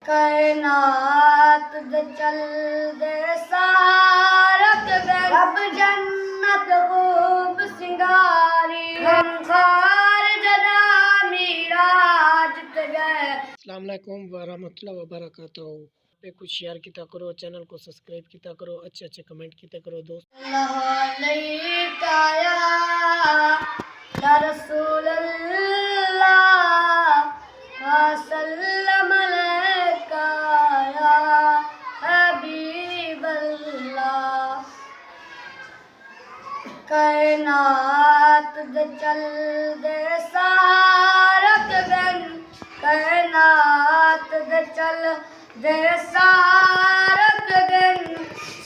कायनात दे चल दे सारत दे रब जन्नत खूब सिंगारी गमखार जदा मीराज ते गए। अस्सलाम वालेकुम वरहमतुल्लाहि वबरकातुहू। पे कुछ शेयर किया करो, चैनल को सब्सक्राइब किया करो, अच्छे अच्छे कमेंट किया करो दोस्त। या रसूल अल्लाह वसल्लम अलैका या हबीब अल्लाह। कायनात दे चल दे सारत गन कायनात दे चल दे सारत गन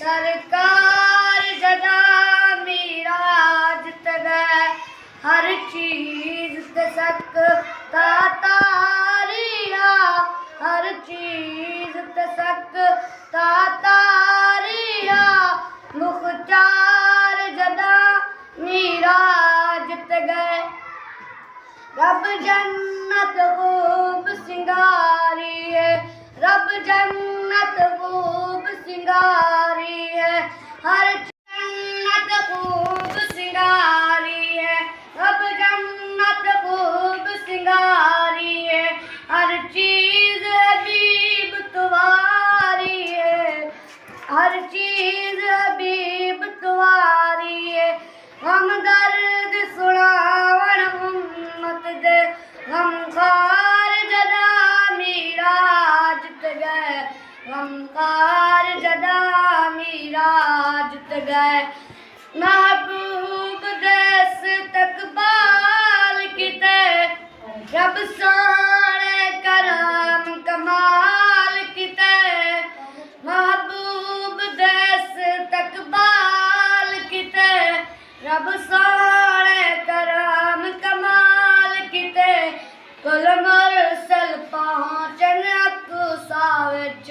सरकार जदा मीराज ते गए। हर चीज ते सकता तारिया हर चीज ते सकता तारिया मुख्तार जदा मीराज ते गए। रब जन्नत खूब सिंगारी है रब जन्नत खूब सिंगारी है हर जन्नत खूब सिंगारी है रब जन्नत खूब सिंगारी है हर चीज हबीब तुम्हारी है हर चीज हबीब तुम्हारी है। हम दर्द सुनावन उम्मत दे गमखार जदा मीराज ते गए गमखार जदा मीराज ते गए। महबूब देस तकबाल किते रब सोने करम कमाल किते महबूब देस तकबाल किते रब सोने करम कमाल किते। कुल मुरसल पहुंचन अकुसा विच